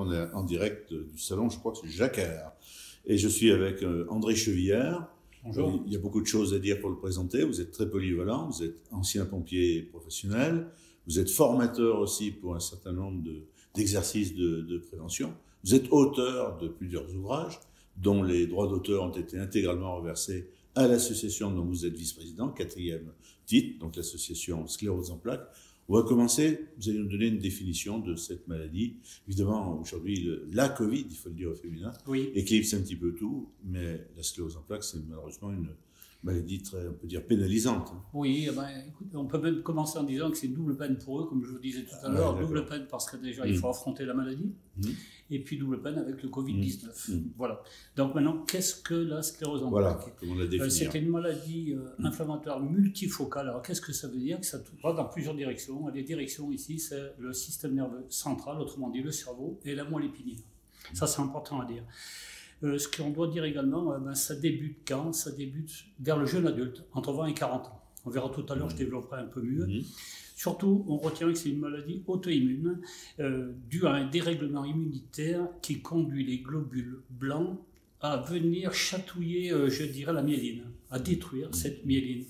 On est en direct du salon, je crois que c'est Jacquard. Et je suis avec André Chevillard. Bonjour. Il y a beaucoup de choses à dire pour le présenter. Vous êtes très polyvalent, vous êtes ancien pompier professionnel, vous êtes formateur aussi pour un certain nombre d'exercices de prévention. Vous êtes auteur de plusieurs ouvrages, dont les droits d'auteur ont été intégralement reversés à l'association dont vous êtes vice-président, 4e titre, donc l'association Sclérose en plaques. On va commencer, vous allez nous donner une définition de cette maladie. Évidemment, aujourd'hui, la Covid, il faut le dire au féminin, oui, éclipse un petit peu tout, mais la sclérose en plaques, c'est malheureusement une maladie très, on peut dire, pénalisante. oui, écoute, on peut même commencer en disant que c'est une double peine pour eux, comme je vous disais tout à l'heure. Double peine parce que déjà, il faut affronter la maladie, et puis double peine avec le Covid-19. Voilà. Donc maintenant, qu'est-ce que la sclérose en plaques? Comment la définir? C'est une maladie inflammatoire multifocale. Alors qu'est-ce que ça veut dire? Que ça va dans plusieurs directions. Les directions ici, c'est le système nerveux central, autrement dit le cerveau, et la moelle épinière. Ça, c'est important à dire. Ce qu'on doit dire également, ça débute quand? Ça débute vers le jeune adulte, entre 20 et 40 ans. On verra tout à l'heure, je développerai un peu mieux. Surtout, on retient que c'est une maladie auto-immune due à un dérèglement immunitaire qui conduit les globules blancs à venir chatouiller, je dirais, la myéline, à détruire cette myéline.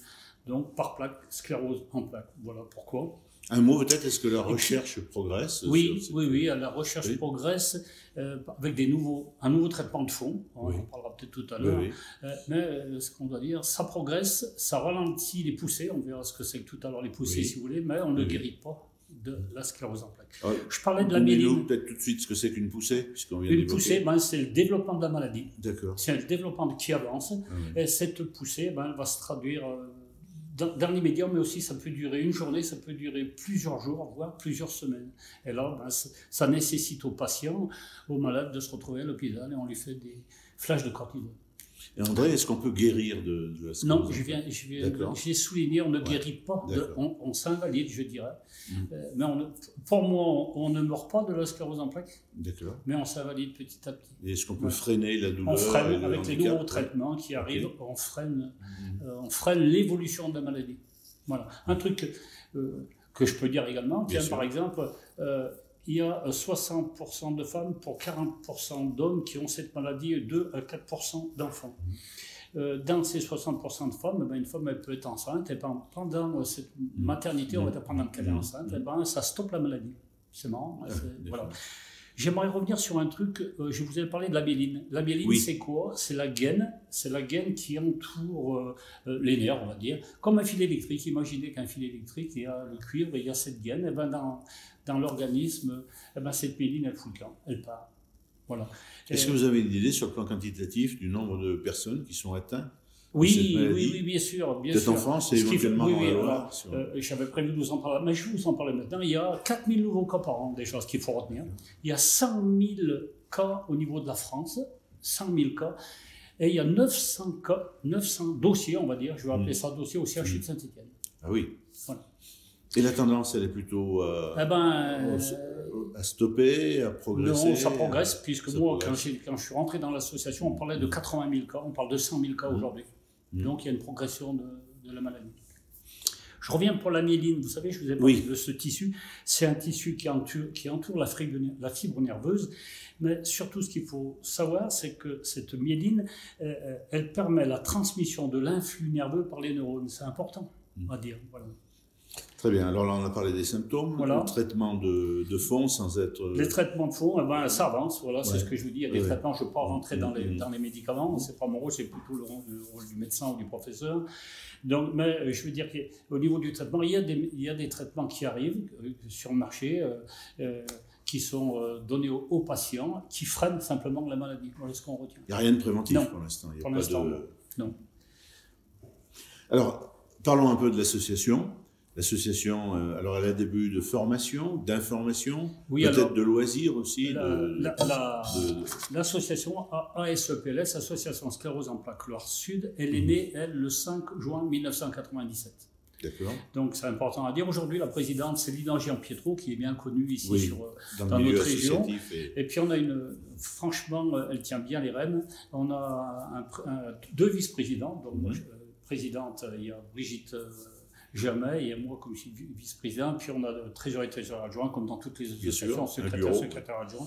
Donc, par plaque, sclérose en plaques. Voilà pourquoi. Un mot peut-être, est-ce que la recherche progresse? Oui, la recherche progresse avec un nouveau traitement de fond, on en parlera peut-être tout à l'heure, mais ce qu'on doit dire, ça progresse, ça ralentit les poussées, on verra ce que c'est que tout à l'heure les poussées si vous voulez, mais on ne guérit pas de la sclérose en plaques. Je parlais de la myéline. Peut-être tout de suite ce que c'est qu'une poussée, puisqu'on vient Une poussée, c'est le développement de la maladie. D'accord. C'est le développement qui avance, et cette poussée elle va se traduire dans l'immédiat, mais aussi ça peut durer une journée, ça peut durer plusieurs jours, voire plusieurs semaines. Et là, ça nécessite au patient, au malade, de se retrouver à l'hôpital et on lui fait des flashs de cortisone. Et André, est-ce qu'on peut guérir de la sclérose? Non, j'ai souligné, on ne guérit pas, on s'invalide, je dirais. Mais pour moi, on ne meurt pas de la sclérose en plaques, mais on s'invalide petit à petit. Et est-ce qu'on peut freiner la douleur? On freine avec les nouveaux traitements qui arrivent, on freine l'évolution de la maladie. Voilà. Un truc que je peux dire également, par exemple, il y a 60% de femmes pour 40% d'hommes qui ont cette maladie et 2 à 4% d'enfants. Dans ces 60% de femmes, une femme elle peut être enceinte et pendant cette maternité, on va dire pendant qu'elle est enceinte, ça stoppe la maladie. C'est marrant. Voilà. J'aimerais revenir sur un truc, je vous ai parlé de la myéline. La myéline, c'est quoi? C'est la gaine qui entoure les nerfs, on va dire. Comme un fil électrique. Imaginez qu'un fil électrique, il y a le cuivre et il y a cette gaine. Et dans l'organisme, cette myéline, elle fout le camp, elle part. Voilà. Est-ce que vous avez une idée sur le plan quantitatif du nombre de personnes qui sont atteintes? Oui, bien sûr. Peut-être en France et éventuellement dans la Loire. J'avais prévu de vous en parler, mais je vais vous en parler maintenant. Il y a 4000 nouveaux cas par an, déjà, ce qu'il faut retenir. Il y a 100 000 cas au niveau de la France, 100 000 cas, et il y a 900 cas, 900 dossiers, on va dire, je vais appeler ça dossier au CHU de Saint-Étienne. Ah oui. Voilà. Et la tendance, elle est plutôt à stopper, à progresser? Non, ça progresse, puisque moi, quand je suis rentré dans l'association, on parlait de 80 000 cas, on parle de 100 000 cas aujourd'hui. Donc il y a une progression de la maladie. Je reviens pour la myéline. Vous savez, je vous ai parlé de ce tissu. C'est un tissu qui entoure la fibre nerveuse. Mais surtout, ce qu'il faut savoir, c'est que cette myéline, elle permet la transmission de l'influx nerveux par les neurones. C'est important à dire. Voilà. Très bien. Alors là, on a parlé des symptômes, le traitement de fond sans être... Les traitements de fond, ça avance, voilà, c'est ce que je vous dis. Il y a des traitements, je ne veux pas rentrer dans les médicaments, ce n'est pas mon rôle, c'est plutôt le rôle du médecin ou du professeur. Donc, mais je veux dire qu'au niveau du traitement, il y a des traitements qui arrivent sur le marché, qui sont donnés aux patients, qui freinent simplement la maladie. Voilà ce qu'on retient. Il n'y a rien de préventif pour l'instant. Pour l'instant, non. Alors, parlons un peu de l'association. L'association, alors elle a des buts de formation, d'information, peut-être de loisirs aussi. L'association ASEPLS, Association Sclérose en plaques Loire Sud, elle est née, elle, le 5 juin 1997. D'accord. Donc c'est important à dire. Aujourd'hui, la présidente, c'est Lina Gianpietro, qui est bien connue ici dans notre région. Et puis on a franchement, elle tient bien les rênes. On a deux vice-présidents. Donc, présidente, il y a Brigitte jamais, et moi comme je suis vice-président, puis on a le trésorier adjoint, comme dans toutes les associations, secrétaire adjoint,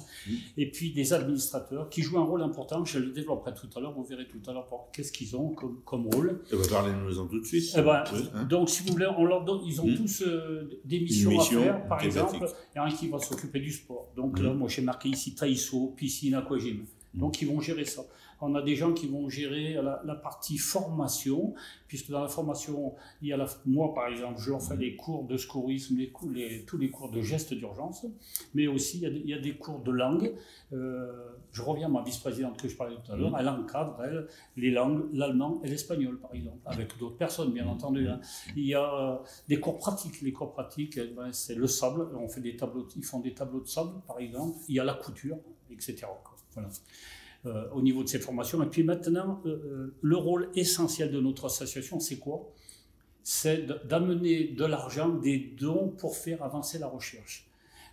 et puis des administrateurs qui jouent un rôle important, je le développerai tout à l'heure, vous verrez tout à l'heure qu'est-ce qu'ils ont comme rôle. Parlez-nous-en tout de suite. Donc si vous voulez, on leur donne, ils ont tous des missions à faire, par exemple, il y a un qui va s'occuper du sport, donc là moi j'ai marqué ici Taïso, piscine, aquagym. Donc, ils vont gérer ça. On a des gens qui vont gérer la partie formation, puisque dans la formation, il y a moi, par exemple, je leur fais les cours de secourisme, tous les cours de gestes d'urgence, mais aussi il y a des cours de langue. Je reviens à ma vice-présidente que je parlais tout à l'heure, elle encadre, les langues, l'allemand et l'espagnol, par exemple, avec d'autres personnes, bien entendu. Hein. Il y a des cours pratiques. Les cours pratiques, c'est le sable. On fait des tableaux, ils font des tableaux de sable, par exemple. Il y a la couture, etc. Voilà. Au niveau de ces formations. Et puis maintenant, le rôle essentiel de notre association, c'est quoi? C'est d'amener de l'argent, des dons pour faire avancer la recherche.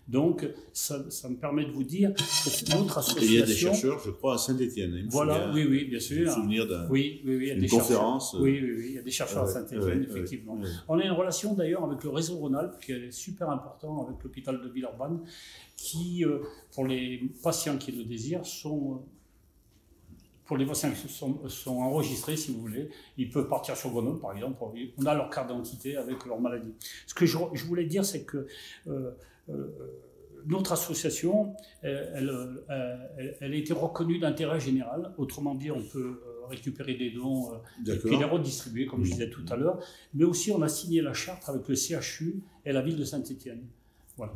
Donc, ça me permet de vous dire que notre association... Il y a des chercheurs, je crois, à Saint-Étienne. Voilà, oui, bien sûr. Je me souvenir d'une conférence. Oui, il y a des chercheurs à Saint-Étienne, effectivement. Ouais. On a une relation d'ailleurs avec le réseau Rhône-Alpes, qui est super important, avec l'hôpital de Villeurbanne, qui, pour les patients qui le désirent, pour les patients qui sont enregistrés, si vous voulez, ils peuvent partir sur Grenoble, par exemple. On a leur carte d'identité avec leur maladie. Ce que je voulais dire, c'est que notre association, elle a été reconnue d'intérêt général. Autrement dit, on peut récupérer des dons et puis les redistribuer, comme je disais tout à l'heure. Mais aussi, on a signé la charte avec le CHU et la ville de Saint-Étienne. Voilà.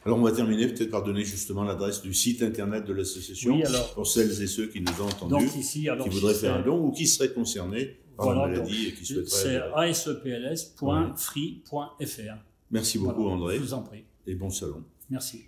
Alors, on va terminer peut-être par donner justement l'adresse du site internet de l'association pour celles et ceux qui nous ont entendus, qui voudraient faire un don ou qui seraient concernés par la maladie et qui souhaiteraient... C'est asepls.free.fr. Merci beaucoup, André. Je vous en prie. Et bon salon. Merci.